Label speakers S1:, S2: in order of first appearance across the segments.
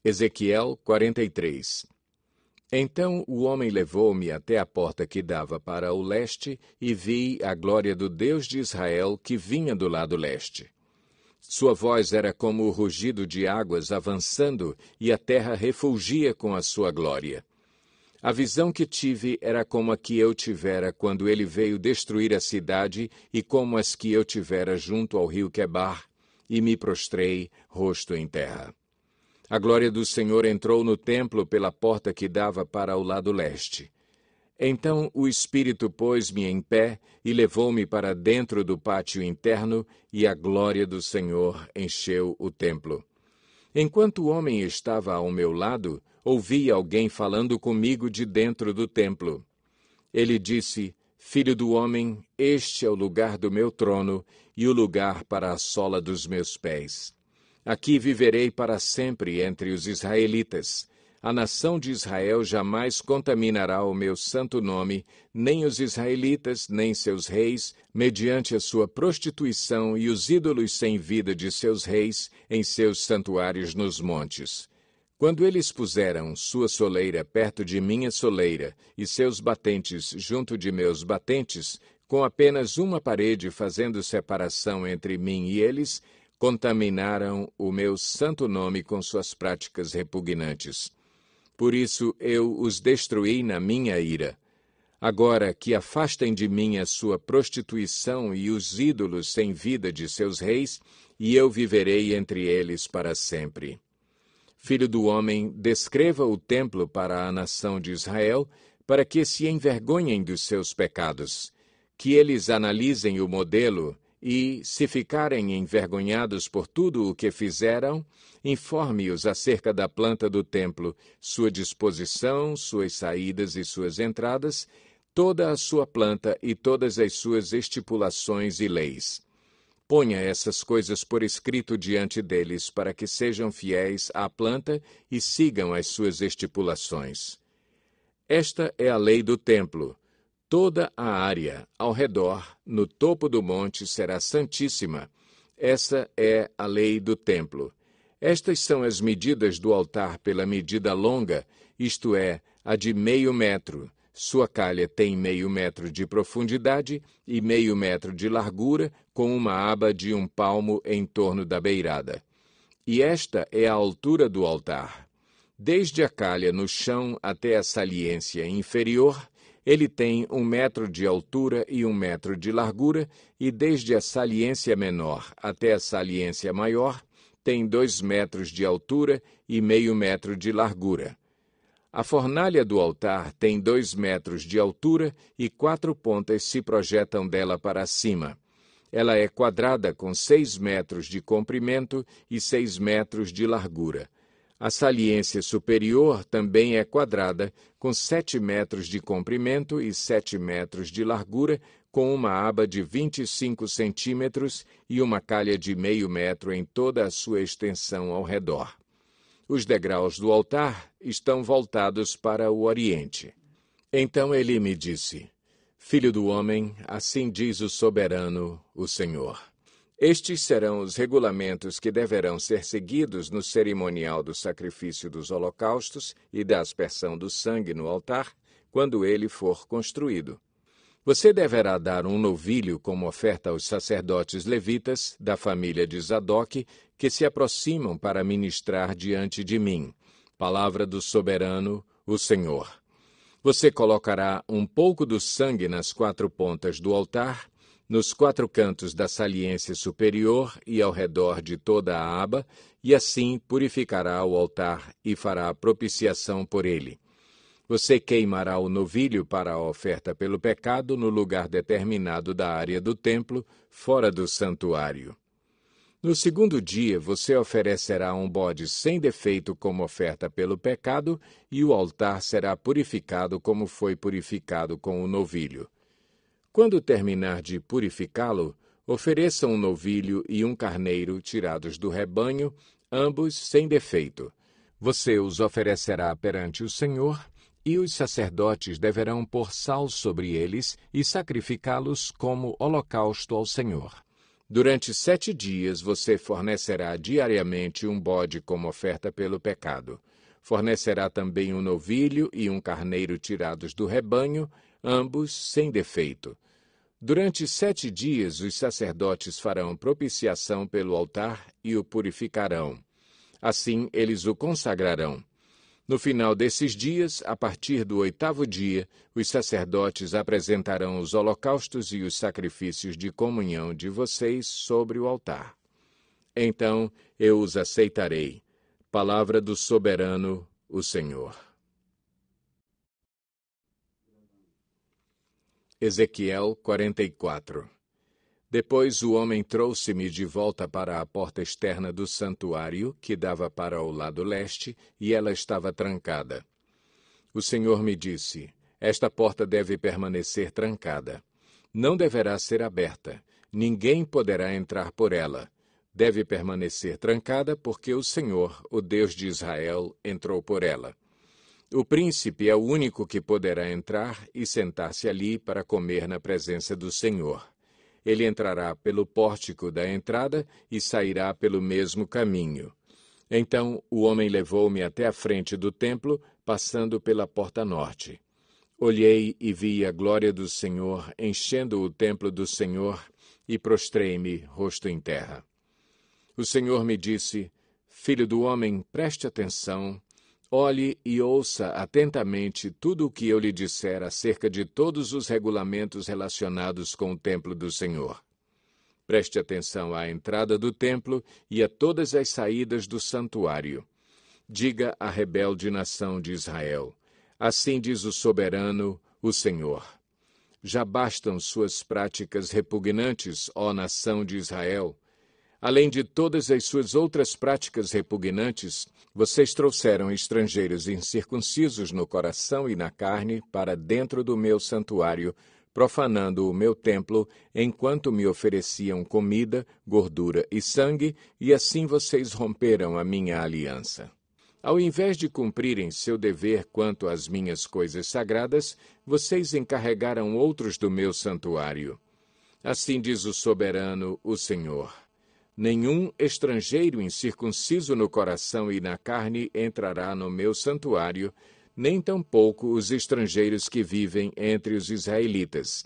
S1: Ezequiel 43. Então o homem levou-me até a porta que dava para o leste, e vi a glória do Deus de Israel que vinha do lado leste. Sua voz era como o rugido de águas avançando, e a terra refulgia com a sua glória. A visão que tive era como a que eu tivera quando ele veio destruir a cidade, e como as que eu tivera junto ao rio Quebar, e me prostrei, rosto em terra. A glória do Senhor entrou no templo pela porta que dava para o lado leste. Então o Espírito pôs-me em pé e levou-me para dentro do pátio interno, e a glória do Senhor encheu o templo. Enquanto o homem estava ao meu lado, ouvi alguém falando comigo de dentro do templo. Ele disse: Filho do homem, este é o lugar do meu trono e o lugar para a sola dos meus pés. Aqui viverei para sempre entre os israelitas. A nação de Israel jamais contaminará o meu santo nome, nem os israelitas, nem seus reis, mediante a sua prostituição e os ídolos sem vida de seus reis em seus santuários nos montes. Quando eles puseram sua soleira perto de minha soleira e seus batentes junto de meus batentes, com apenas uma parede fazendo separação entre mim e eles, contaminaram o meu santo nome com suas práticas repugnantes. Por isso eu os destruí na minha ira. Agora que afastem de mim a sua prostituição e os ídolos sem vida de seus reis, e eu viverei entre eles para sempre. Filho do homem, descreva o templo para a nação de Israel, para que se envergonhem dos seus pecados, que eles analisem o modelo e, se ficarem envergonhados por tudo o que fizeram, informe-os acerca da planta do templo, sua disposição, suas saídas e suas entradas, toda a sua planta e todas as suas estipulações e leis. Ponha essas coisas por escrito diante deles, para que sejam fiéis à planta e sigam as suas estipulações. Esta é a lei do templo. Toda a área ao redor, no topo do monte, será santíssima. Essa é a lei do templo. Estas são as medidas do altar pela medida longa, isto é, a de 0,5 metro. Sua calha tem 0,5 metro de profundidade e 0,5 metro de largura, com uma aba de 1 palmo em torno da beirada. E esta é a altura do altar. Desde a calha no chão até a saliência inferior, ele tem 1 metro de altura e 1 metro de largura, e desde a saliência menor até a saliência maior, tem 2 metros de altura e 0,5 metro de largura. A fornalha do altar tem 2 metros de altura e 4 pontas se projetam dela para cima. Ela é quadrada com 6 metros de comprimento e 6 metros de largura. A saliência superior também é quadrada, com 7 metros de comprimento e 7 metros de largura, com uma aba de 25 centímetros e uma calha de 0,5 metro em toda a sua extensão ao redor. Os degraus do altar estão voltados para o oriente. Então ele me disse: Filho do homem, assim diz o soberano, o Senhor. Estes serão os regulamentos que deverão ser seguidos no cerimonial do sacrifício dos holocaustos e da aspersão do sangue no altar, quando ele for construído. Você deverá dar um novilho como oferta aos sacerdotes levitas da família de Zadok, que se aproximam para ministrar diante de mim. Palavra do soberano, o Senhor. Você colocará um pouco do sangue nas 4 pontas do altar, nos 4 cantos da saliência superior e ao redor de toda a aba, e assim purificará o altar e fará propiciação por ele. Você queimará o novilho para a oferta pelo pecado no lugar determinado da área do templo, fora do santuário. No 2º dia, você oferecerá um bode sem defeito como oferta pelo pecado, e o altar será purificado como foi purificado com o novilho. Quando terminar de purificá-lo, ofereça um novilho e um carneiro tirados do rebanho, ambos sem defeito. Você os oferecerá perante o Senhor, e os sacerdotes deverão pôr sal sobre eles e sacrificá-los como holocausto ao Senhor. Durante 7 dias você fornecerá diariamente um bode como oferta pelo pecado. Fornecerá também um novilho e um carneiro tirados do rebanho, ambos sem defeito. Durante 7 dias os sacerdotes farão propiciação pelo altar e o purificarão. Assim eles o consagrarão. No final desses dias, a partir do 8º dia, os sacerdotes apresentarão os holocaustos e os sacrifícios de comunhão de vocês sobre o altar. Então eu os aceitarei. Palavra do soberano, o Senhor. Ezequiel 44. Depois o homem trouxe-me de volta para a porta externa do santuário, que dava para o lado leste, e ela estava trancada. O Senhor me disse: esta porta deve permanecer trancada. Não deverá ser aberta. Ninguém poderá entrar por ela. Deve permanecer trancada porque o Senhor, o Deus de Israel, entrou por ela. O príncipe é o único que poderá entrar e sentar-se ali para comer na presença do Senhor. Ele entrará pelo pórtico da entrada e sairá pelo mesmo caminho. Então o homem levou-me até a frente do templo, passando pela porta norte. Olhei e vi a glória do Senhor enchendo o templo do Senhor e prostrei-me, rosto em terra. O Senhor me disse: filho do homem, preste atenção, olhe e ouça atentamente tudo o que eu lhe disser acerca de todos os regulamentos relacionados com o templo do Senhor. Preste atenção à entrada do templo e a todas as saídas do santuário. Diga à rebelde nação de Israel: assim diz o soberano, o Senhor. Já bastam suas práticas repugnantes, ó nação de Israel. Além de todas as suas outras práticas repugnantes, vocês trouxeram estrangeiros incircuncisos no coração e na carne para dentro do meu santuário, profanando o meu templo, enquanto me ofereciam comida, gordura e sangue, e assim vocês romperam a minha aliança. Ao invés de cumprirem seu dever quanto às minhas coisas sagradas, vocês encarregaram outros do meu santuário. Assim diz o soberano, o Senhor. Nenhum estrangeiro incircunciso no coração e na carne entrará no meu santuário, nem tampouco os estrangeiros que vivem entre os israelitas.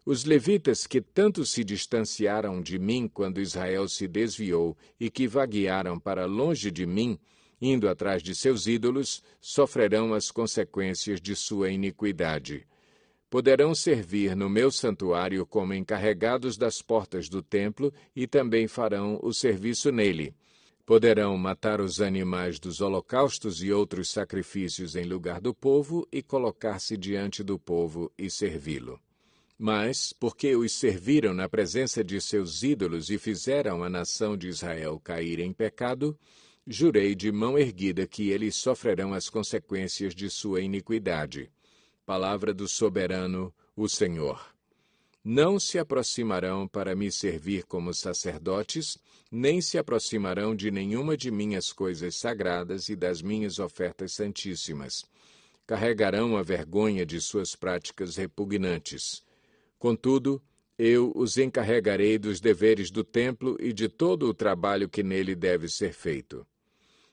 S1: Os levitas que tanto se distanciaram de mim quando Israel se desviou e que vaguearam para longe de mim, indo atrás de seus ídolos, sofrerão as consequências de sua iniquidade. Poderão servir no meu santuário como encarregados das portas do templo e também farão o serviço nele. Poderão matar os animais dos holocaustos e outros sacrifícios em lugar do povo e colocar-se diante do povo e servi-lo. Mas, porque os serviram na presença de seus ídolos e fizeram a nação de Israel cair em pecado, jurei de mão erguida que eles sofrerão as consequências de sua iniquidade. Palavra do soberano, o Senhor. Não se aproximarão para me servir como sacerdotes, nem se aproximarão de nenhuma de minhas coisas sagradas e das minhas ofertas santíssimas. Carregarão a vergonha de suas práticas repugnantes. Contudo, eu os encarregarei dos deveres do templo e de todo o trabalho que nele deve ser feito.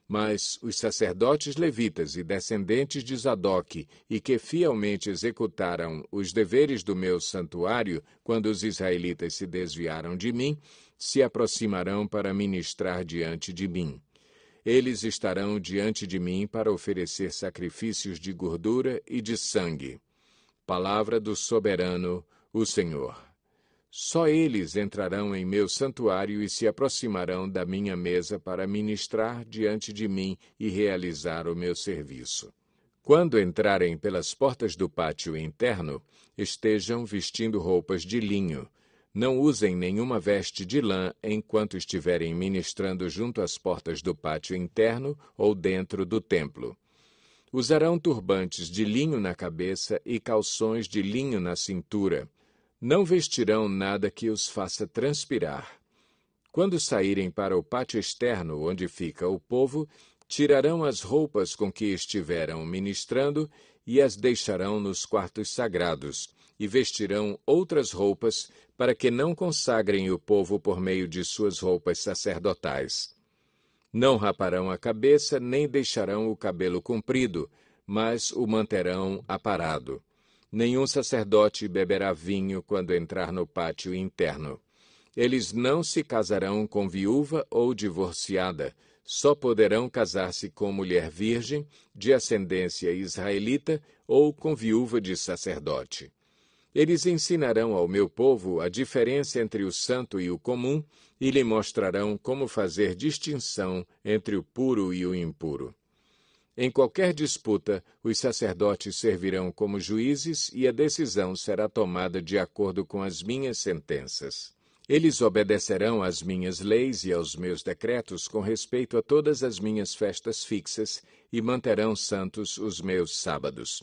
S1: Mas os sacerdotes levitas e descendentes de Zadoque, e que fielmente executaram os deveres do meu santuário quando os israelitas se desviaram de mim, se aproximarão para ministrar diante de mim. Eles estarão diante de mim para oferecer sacrifícios de gordura e de sangue. Palavra do soberano, o Senhor. Só eles entrarão em meu santuário e se aproximarão da minha mesa para ministrar diante de mim e realizar o meu serviço. Quando entrarem pelas portas do pátio interno, estejam vestindo roupas de linho. Não usem nenhuma veste de lã enquanto estiverem ministrando junto às portas do pátio interno ou dentro do templo. Usarão turbantes de linho na cabeça e calções de linho na cintura. Não vestirão nada que os faça transpirar. Quando saírem para o pátio externo, onde fica o povo, tirarão as roupas com que estiveram ministrando e as deixarão nos quartos sagrados, e vestirão outras roupas, para que não consagrem o povo por meio de suas roupas sacerdotais. Não raparão a cabeça, nem deixarão o cabelo comprido, mas o manterão aparado. Nenhum sacerdote beberá vinho quando entrar no pátio interno. Eles não se casarão com viúva ou divorciada, só poderão casar-se com mulher virgem, de ascendência israelita, ou com viúva de sacerdote. Eles ensinarão ao meu povo a diferença entre o santo e o comum, e lhe mostrarão como fazer distinção entre o puro e o impuro. Em qualquer disputa, os sacerdotes servirão como juízes e a decisão será tomada de acordo com as minhas sentenças. Eles obedecerão às minhas leis e aos meus decretos com respeito a todas as minhas festas fixas e manterão santos os meus sábados.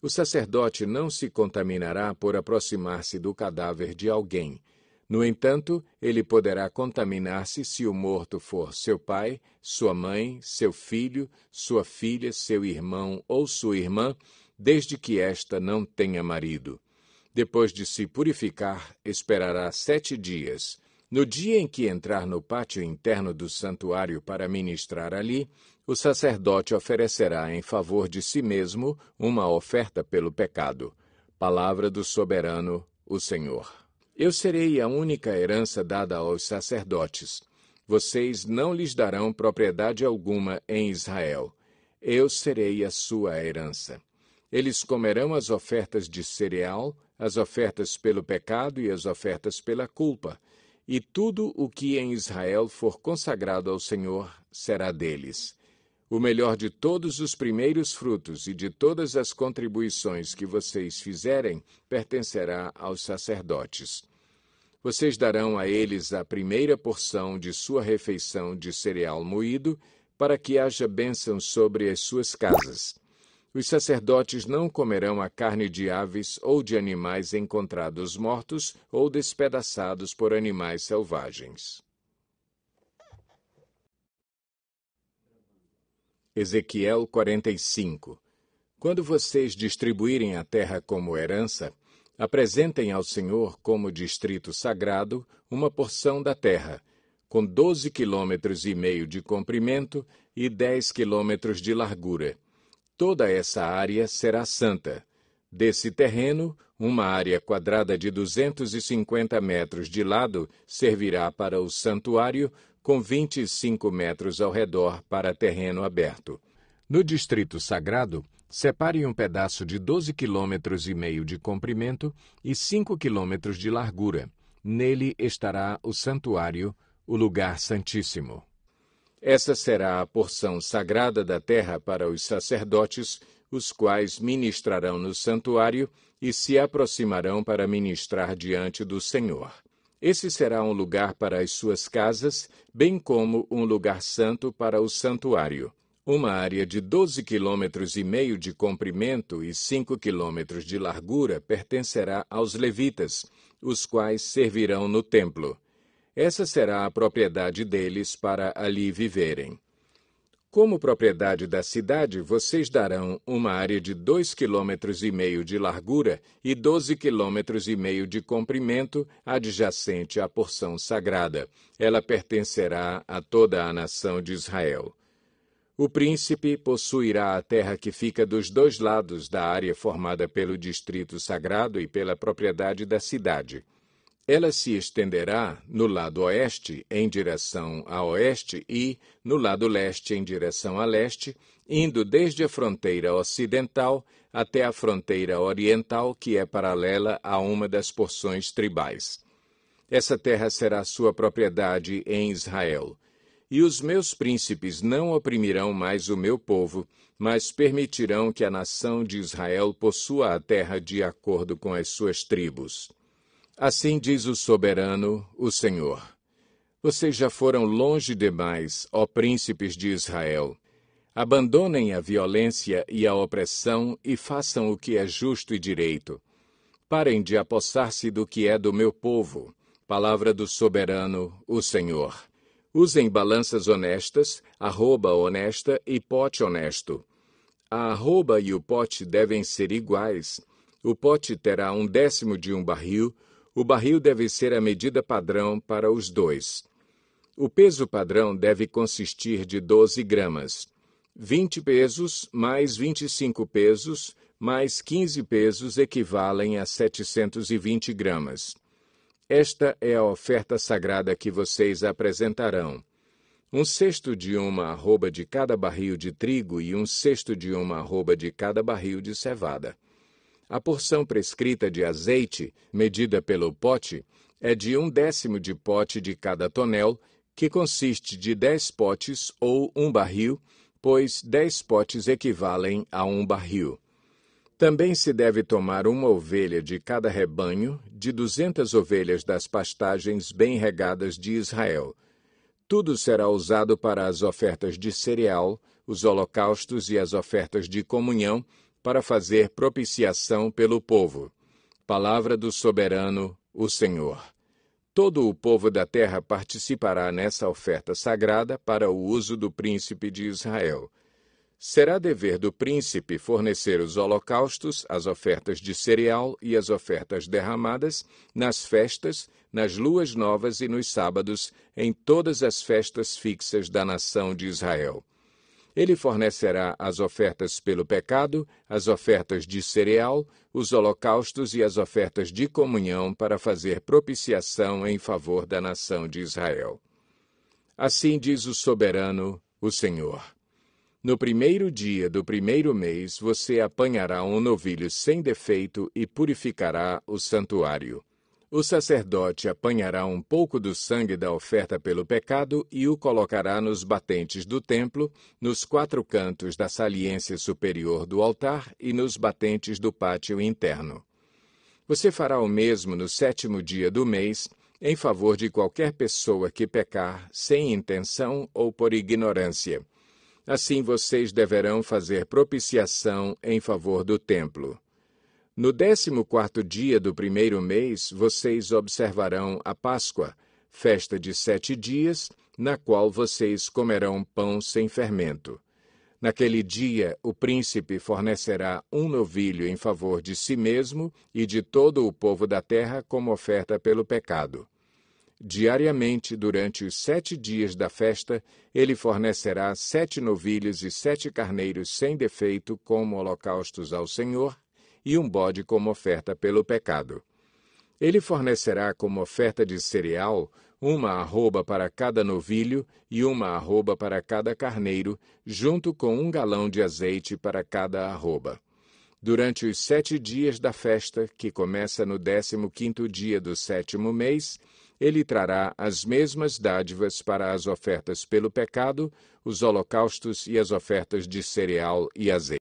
S1: O sacerdote não se contaminará por aproximar-se do cadáver de alguém. No entanto, ele poderá contaminar-se se o morto for seu pai, sua mãe, seu filho, sua filha, seu irmão ou sua irmã, desde que esta não tenha marido. Depois de se purificar, esperará 7 dias. No dia em que entrar no pátio interno do santuário para ministrar ali, o sacerdote oferecerá em favor de si mesmo uma oferta pelo pecado. Palavra do soberano, o Senhor. Eu serei a única herança dada aos sacerdotes. Vocês não lhes darão propriedade alguma em Israel. Eu serei a sua herança. Eles comerão as ofertas de cereal, as ofertas pelo pecado e as ofertas pela culpa, e tudo o que em Israel for consagrado ao Senhor será deles. O melhor de todos os primeiros frutos e de todas as contribuições que vocês fizerem pertencerá aos sacerdotes. Vocês darão a eles a primeira porção de sua refeição de cereal moído, para que haja bênção sobre as suas casas. Os sacerdotes não comerão a carne de aves ou de animais encontrados mortos ou despedaçados por animais selvagens. Ezequiel 45. Quando vocês distribuírem a terra como herança, apresentem ao Senhor como distrito sagrado uma porção da terra, com 12,5 km de comprimento e 10 km de largura. Toda essa área será santa. Desse terreno, uma área quadrada de 250 metros de lado servirá para o santuário, com 25 metros ao redor para terreno aberto. No distrito sagrado, separe um pedaço de 12,5 km de comprimento e 5 km de largura. Nele estará o santuário, o lugar santíssimo. Essa será a porção sagrada da terra para os sacerdotes, os quais ministrarão no santuário e se aproximarão para ministrar diante do Senhor. Esse será um lugar para as suas casas, bem como um lugar santo para o santuário. Uma área de 12,5 km de comprimento e 5 km de largura pertencerá aos levitas, os quais servirão no templo. Essa será a propriedade deles para ali viverem. Como propriedade da cidade, vocês darão uma área de 2,5 km de largura e 12,5 km de comprimento adjacente à porção sagrada. Ela pertencerá a toda a nação de Israel. O príncipe possuirá a terra que fica dos 2 lados da área formada pelo distrito sagrado e pela propriedade da cidade. Ela se estenderá no lado oeste em direção a oeste e no lado leste em direção a leste, indo desde a fronteira ocidental até a fronteira oriental, que é paralela a uma das porções tribais. Essa terra será sua propriedade em Israel. E os meus príncipes não oprimirão mais o meu povo, mas permitirão que a nação de Israel possua a terra de acordo com as suas tribos. Assim diz o soberano, o Senhor. Vocês já foram longe demais, ó príncipes de Israel. Abandonem a violência e a opressão e façam o que é justo e direito. Parem de apossar-se do que é do meu povo. Palavra do soberano, o Senhor. Usem balanças honestas, arroba honesta e pote honesto. A arroba e o pote devem ser iguais. O pote terá 1/10 de um barril. O barril deve ser a medida padrão para os dois. O peso padrão deve consistir de 12 gramas. 20 pesos mais 25 pesos mais 15 pesos equivalem a 720 gramas. Esta é a oferta sagrada que vocês apresentarão: 1/6 de uma arroba de cada barril de trigo e 1/6 de uma arroba de cada barril de cevada. A porção prescrita de azeite, medida pelo pote, é de 1/10 de pote de cada tonel, que consiste de 10 potes ou um barril, pois 10 potes equivalem a um barril. Também se deve tomar uma ovelha de cada rebanho, de 200 ovelhas das pastagens bem regadas de Israel. Tudo será usado para as ofertas de cereal, os holocaustos e as ofertas de comunhão, para fazer propiciação pelo povo. Palavra do soberano, o Senhor. Todo o povo da terra participará nessa oferta sagrada para o uso do príncipe de Israel. Será dever do príncipe fornecer os holocaustos, as ofertas de cereal e as ofertas derramadas nas festas, nas luas novas e nos sábados, em todas as festas fixas da nação de Israel. Ele fornecerá as ofertas pelo pecado, as ofertas de cereal, os holocaustos e as ofertas de comunhão para fazer propiciação em favor da nação de Israel. Assim diz o soberano, o Senhor. No primeiro dia do primeiro mês, você apanhará um novilho sem defeito e purificará o santuário. O sacerdote apanhará um pouco do sangue da oferta pelo pecado e o colocará nos batentes do templo, nos 4 cantos da saliência superior do altar e nos batentes do pátio interno. Você fará o mesmo no 7º dia do mês, em favor de qualquer pessoa que pecar sem intenção ou por ignorância. Assim vocês deverão fazer propiciação em favor do templo. No 14º dia do primeiro mês, vocês observarão a Páscoa, festa de 7 dias, na qual vocês comerão pão sem fermento. Naquele dia, o príncipe fornecerá um novilho em favor de si mesmo e de todo o povo da terra como oferta pelo pecado. Diariamente, durante os 7 dias da festa, ele fornecerá 7 novilhos e 7 carneiros sem defeito como holocaustos ao Senhor, e um bode como oferta pelo pecado. Ele fornecerá como oferta de cereal 1 arroba para cada novilho e 1 arroba para cada carneiro, junto com 1 galão de azeite para cada arroba. Durante os 7 dias da festa, que começa no 15º dia do 7º mês, ele trará as mesmas dádivas para as ofertas pelo pecado, os holocaustos e as ofertas de cereal e azeite.